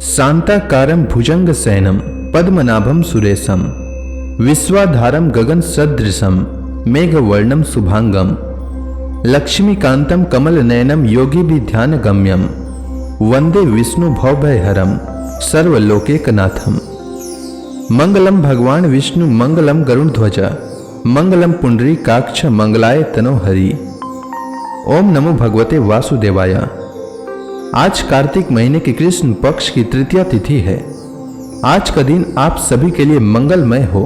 शांताकारं भुजंगशयनं पद्मनाभं सुरेशं विश्वाधारं गगन सदृशं मेघवर्णं शुभांगं लक्ष्मीकांतं कमलनयनं योगिभिर्ध्यानगम्यं वंदे विष्णु भवभयहरं सर्वलोकैकनाथम्। मंगलम भगवान विष्णु मंगलम गरुड़ध्वज मंगलम पुंडरीकाक्ष मंगलाय तनोहरि। ओम नमो भगवते वासुदेवाय। आज कार्तिक महीने के कृष्ण पक्ष की तृतीया तिथि है। आज का दिन आप सभी के लिए मंगलमय हो।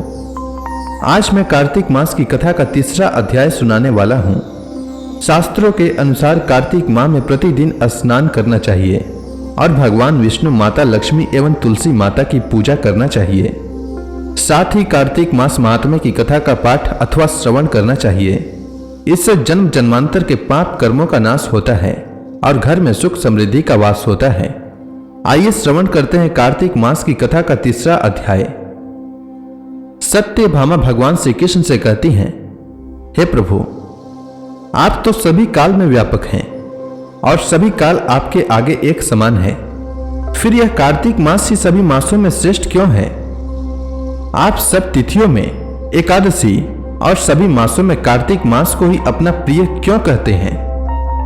आज मैं कार्तिक मास की कथा का तीसरा अध्याय सुनाने वाला हूँ। शास्त्रों के अनुसार कार्तिक माह में प्रतिदिन स्नान करना चाहिए और भगवान विष्णु, माता लक्ष्मी एवं तुलसी माता की पूजा करना चाहिए। साथ ही कार्तिक मास महात्म्य की कथा का पाठ अथवा श्रवण करना चाहिए। इससे जन्म जन्मांतर के पाप कर्मों का नाश होता है और घर में सुख समृद्धि का वास होता है। आइए श्रवण करते हैं कार्तिक मास की कथा का तीसरा अध्याय। सत्यभामा भगवान श्री कृष्ण से कहती हैं, हे प्रभु, आप तो सभी काल में व्यापक हैं और सभी काल आपके आगे एक समान है। फिर यह कार्तिक मास ही सभी मासों में श्रेष्ठ क्यों है? आप सब तिथियों में एकादशी और सभी मासों में कार्तिक मास को ही अपना प्रिय क्यों कहते हैं?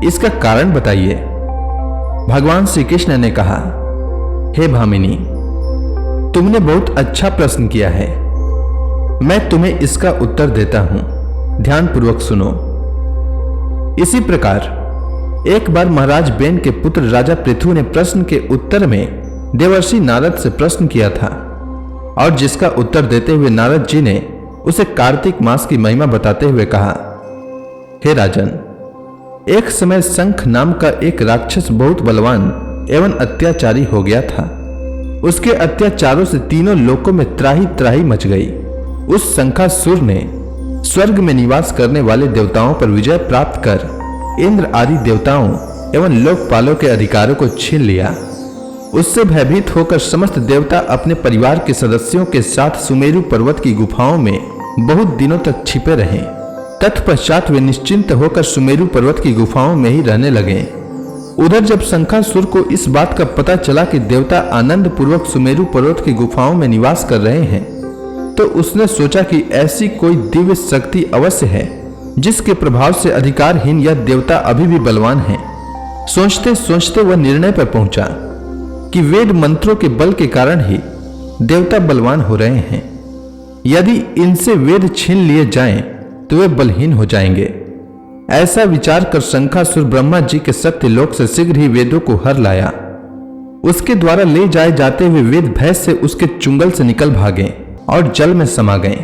इसका कारण बताइए। भगवान श्री कृष्ण ने कहा, हे भामिनी, तुमने बहुत अच्छा प्रश्न किया है। मैं तुम्हें इसका उत्तर देता हूं, ध्यान पूर्वक सुनो। इसी प्रकार एक बार महाराज बेन के पुत्र राजा पृथु ने प्रश्न के उत्तर में देवर्षि नारद से प्रश्न किया था और जिसका उत्तर देते हुए नारद जी ने उसे कार्तिक मास की महिमा बताते हुए कहा, हे राजन, एक समय शंख नाम का एक राक्षस बहुत बलवान एवं अत्याचारी हो गया था। उसके अत्याचारों से तीनों लोकों में त्राही त्राही मच गई। उस शंखासुर ने स्वर्ग में निवास करने वाले देवताओं पर विजय प्राप्त कर इंद्र आदि देवताओं एवं लोकपालों के अधिकारों को छीन लिया। उससे भयभीत होकर समस्त देवता अपने परिवार के सदस्यों के साथ सुमेरु पर्वत की गुफाओं में बहुत दिनों तक छिपे रहे। तत्पश्चात वे निश्चिंत होकर सुमेरु पर्वत की गुफाओं में ही रहने लगे। उधर जब शंखासुर को इस बात का पता चला कि देवता आनंद पूर्वक सुमेरु पर्वत की गुफाओं में निवास कर रहे हैं, तो उसने सोचा कि ऐसी कोई दिव्य शक्ति अवश्य है जिसके प्रभाव से अधिकारहीन यह देवता अभी भी बलवान है। सोचते सोचते वह निर्णय पर पहुंचा कि वेद मंत्रों के बल के कारण ही देवता बलवान हो रहे हैं। यदि इनसे वेद छीन लिए जाएं तो वे बलहीन हो जाएंगे। ऐसा विचार कर शंखासुर ब्रह्मा जी के सत्य लोक से शीघ्र ही वेदों को हर लाया। उसके द्वारा ले जाए जाते हुए वेद भय से उसके चुंगल से निकल भागे और जल में समा गए।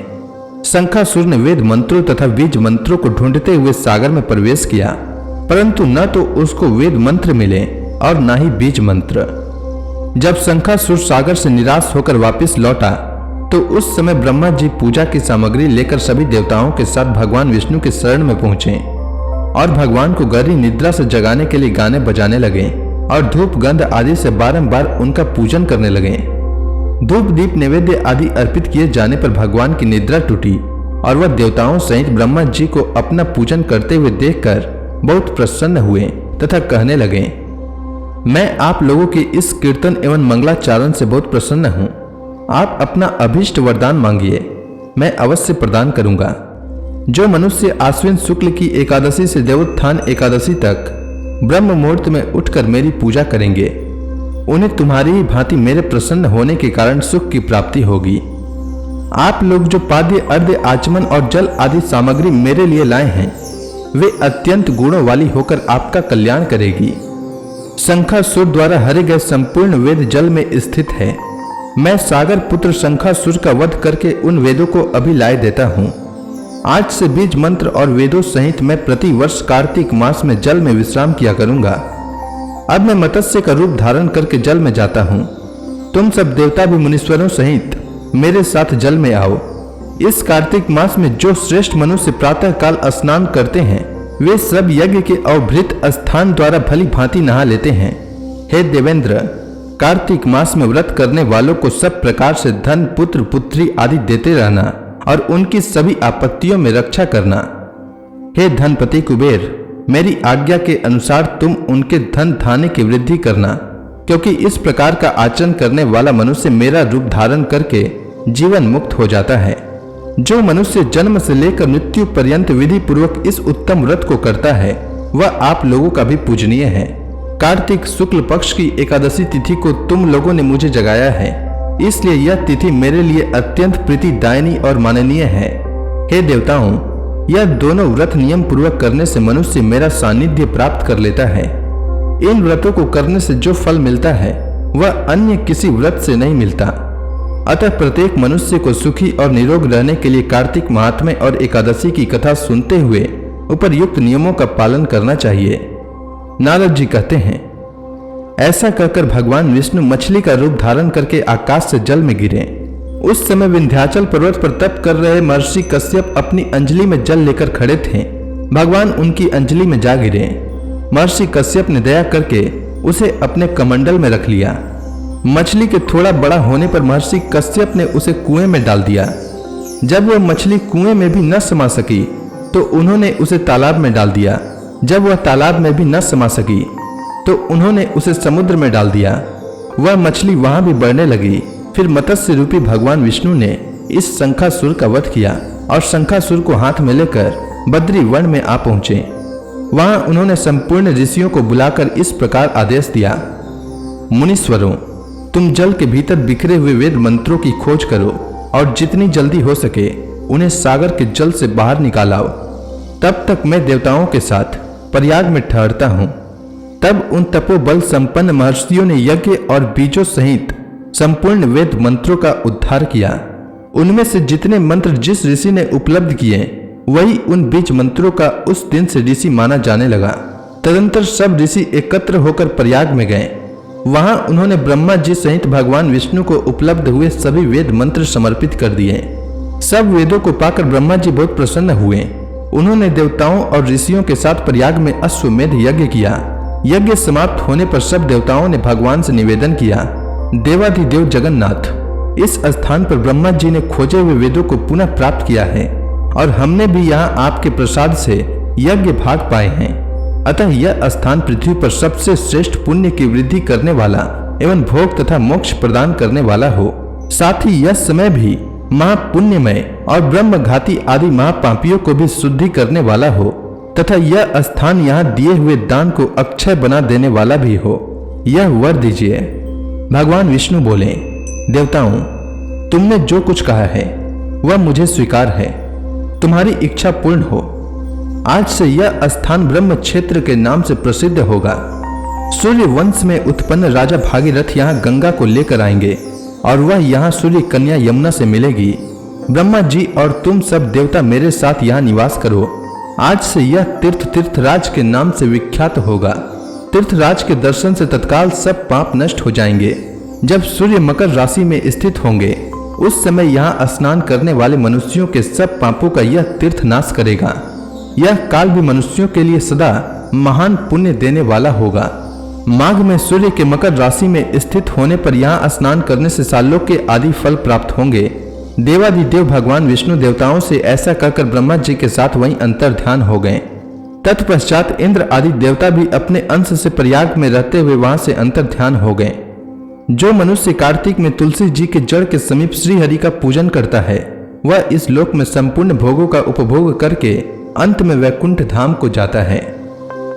शंखासुर ने वेद मंत्रों तथा बीज मंत्रों को ढूंढते हुए सागर में प्रवेश किया, परंतु न तो उसको वेद मंत्र मिले और न ही बीज मंत्र। जब शंखासुर सागर से निराश होकर वापस लौटा तो उस समय ब्रह्मा जी पूजा की सामग्री लेकर सभी देवताओं के साथ भगवान विष्णु के शरण में पहुंचे और भगवान को गहरी निद्रा से जगाने के लिए गाने बजाने लगे और धूप गंध आदि से बारंबार उनका पूजन करने लगे। धूप दीप नैवेद्य आदि अर्पित किए जाने पर भगवान की निद्रा टूटी और वह देवताओं सहित ब्रह्मा जी को अपना पूजन करते हुए देखकर बहुत प्रसन्न हुए तथा कहने लगे, मैं आप लोगों के इस कीर्तन एवं मंगलाचारण से बहुत प्रसन्न हूँ। आप अपना अभीष्ट वरदान मांगिए, मैं अवश्य प्रदान करूंगा। जो मनुष्य आश्विन शुक्ल की एकादशी से देवोत्थान एकादशी तक ब्रह्म मुहूर्त में उठकर मेरी पूजा करेंगे, उन्हें तुम्हारी ही भांति मेरे प्रसन्न होने के कारण सुख की प्राप्ति होगी। आप लोग जो पाद्य अर्घ्य आचमन और जल आदि सामग्री मेरे लिए लाए हैं, वे अत्यंत गुणों वाली होकर आपका कल्याण करेगी। शंखासुर द्वारा हरे गए संपूर्ण वेद जल में स्थित है। मैं सागर पुत्र शंखासुर का वध करके उन वेदों को अभी लाए देता हूँ। आज से बीज मंत्र और वेदों सहित मैं प्रति वर्ष कार्तिक मास में जल में विश्राम किया करूंगा। अब मैं मत्स्य का रूप धारण करके जल में जाता हूँ। तुम सब देवता भी मुनीश्वरों सहित मेरे साथ जल में आओ। इस कार्तिक मास में जो श्रेष्ठ मनुष्य प्रातः काल स्नान करते हैं, वे सब यज्ञ के अवभृत स्थान द्वारा भली भांति नहा लेते हैं। हे देवेंद्र, कार्तिक मास में व्रत करने वालों को सब प्रकार से धन, पुत्र, पुत्री आदि देते रहना और उनकी सभी आपत्तियों में रक्षा करना। हे धनपति कुबेर, मेरी आज्ञा के अनुसार तुम उनके धन धान्य की वृद्धि करना, क्योंकि इस प्रकार का आचरण करने वाला मनुष्य मेरा रूप धारण करके जीवन मुक्त हो जाता है। जो मनुष्य जन्म से लेकर मृत्यु पर्यंत विधि पूर्वक इस उत्तम व्रत को करता है वह आप लोगों का भी पूजनीय है। कार्तिक शुक्ल पक्ष की एकादशी तिथि को तुम लोगों ने मुझे जगाया है, इसलिए यह तिथि मेरे लिए अत्यंत प्रीतिदायिनी और माननीय है। हे देवताओं, यह दोनों व्रत नियम पूर्वक करने से मनुष्य मेरा सानिध्य प्राप्त कर लेता है। इन व्रतों को करने से जो फल मिलता है वह अन्य किसी व्रत से नहीं मिलता। अतः प्रत्येक मनुष्य को सुखी और निरोग रहने के लिए कार्तिक महात्म्य और एकादशी की कथा सुनते हुए उपरयुक्त नियमों का पालन करना चाहिए। नारद जी कहते हैं, ऐसा कहकर भगवान विष्णु मछली का रूप धारण करके आकाश से जल में गिरे। उस समय विंध्याचल पर्वत पर तप कर रहे महर्षि कश्यप अपनी अंजलि में जल लेकर खड़े थे। भगवान उनकी अंजलि में जा गिरे। महर्षि कश्यप ने दया करके उसे अपने कमंडल में रख लिया। मछली के थोड़ा बड़ा होने पर महर्षि कश्यप ने उसे कुएं में डाल दिया। जब वह मछली कुएं में भी न समा सकी तो उन्होंने उसे तालाब में डाल दिया। जब वह तालाब में भी न समा सकी तो उन्होंने उसे समुद्र में डाल दिया। वह मछली वहां भी बढ़ने लगी। फिर मत्स्य रूपी भगवान विष्णु ने इस शंखासुर का वध किया और शंखासुर को हाथ में लेकर बद्री वन में आ पहुंचे। वहां उन्होंने संपूर्ण ऋषियों को बुलाकर इस प्रकार आदेश दिया, मुनीश्वरों, तुम जल के भीतर बिखरे हुए वेद मंत्रों की खोज करो और जितनी जल्दी हो सके उन्हें सागर के जल से बाहर निकालाओ। तब तक मैं देवताओं के साथ प्रयाग में ठहरता हूं। तब उन तपोबल संपन्न महर्षियों ने यज्ञ और बीजों सहित संपूर्ण वेद मंत्रों का उद्धार किया। उनमें से जितने मंत्र जिस ऋषि ने उपलब्ध किए वही उन बीज मंत्रों का उस दिन से ऋषि माना जाने लगा। तदंतर सब ऋषि एकत्र होकर प्रयाग में गए। वहां उन्होंने ब्रह्मा जी सहित भगवान विष्णु को उपलब्ध हुए सभी वेद मंत्र समर्पित कर दिए। सब वेदों को पाकर ब्रह्मा जी बहुत प्रसन्न हुए। उन्होंने देवताओं और ऋषियों के साथ प्रयाग में अश्वमेध यज्ञ किया। यज्ञ समाप्त होने पर सब देवताओं ने भगवान से निवेदन किया, देवाधिदेव जगन्नाथ, इस स्थान पर ब्रह्मा जी ने खोजे हुए वेदों को पुनः प्राप्त किया है और हमने भी यहाँ आपके प्रसाद से यज्ञ भाग पाए हैं। अतः यह स्थान पृथ्वी पर सबसे श्रेष्ठ पुण्य की वृद्धि करने वाला एवं भोग तथा मोक्ष प्रदान करने वाला हो। साथ ही यह समय भी महापुण्यमय और ब्रह्मघाती आदि महापापियों को भी शुद्धि करने वाला हो तथा यह स्थान यहाँ दिए हुए दान को अक्षय बना देने वाला भी हो। यह वर दीजिए। भगवान विष्णु बोले, देवताओं, तुमने जो कुछ कहा है वह मुझे स्वीकार है। तुम्हारी इच्छा पूर्ण हो। आज से यह स्थान ब्रह्म क्षेत्र के नाम से प्रसिद्ध होगा। सूर्य वंश में उत्पन्न राजा भागीरथ यहाँ गंगा को लेकर आएंगे और वह यहाँ सूर्य कन्या यमुना से मिलेगी। ब्रह्मा जी और तुम सब देवता मेरे साथ यहाँ निवास करो। आज से यह तीर्थ तीर्थराज के नाम से विख्यात होगा। तीर्थराज के दर्शन से तत्काल सब पाप नष्ट हो जाएंगे। जब सूर्य मकर राशि में स्थित होंगे उस समय यहाँ स्नान करने वाले मनुष्यों के सब पापों का यह तीर्थ नाश करेगा। यह काल भी मनुष्यों के लिए सदा महान पुण्य देने वाला होगा। माघ में सूर्य के मकर राशि में स्थित होने पर यहाँ स्नान करने से सालों के आदि फल प्राप्त होंगे। देवादिदेव भगवान विष्णु देवताओं से ऐसा कहकर ब्रह्मा जी के साथ वहीं अंतर ध्यान हो गए। तत्पश्चात इंद्र आदि देवता भी अपने अंश से प्रयाग में रहते हुए वहां से अंतर ध्यान हो गए। जो मनुष्य कार्तिक में तुलसी जी के जड़ के समीप श्री हरि का पूजन करता है वह इस लोक में संपूर्ण भोगों का उपभोग करके अंत में वैकुंठ धाम को जाता है।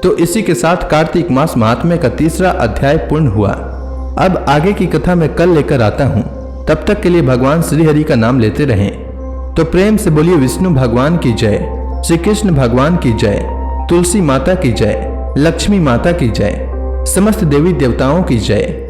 तो इसी के साथ कार्तिक मास महात्म्य का तीसरा अध्याय पूर्ण हुआ। अब आगे की कथा मैं कल लेकर आता हूँ। तब तक के लिए भगवान श्री हरि का नाम लेते रहें। तो प्रेम से बोलिए विष्णु भगवान की जय, श्री कृष्ण भगवान की जय, तुलसी माता की जय, लक्ष्मी माता की जय, समस्त देवी देवताओं की जय।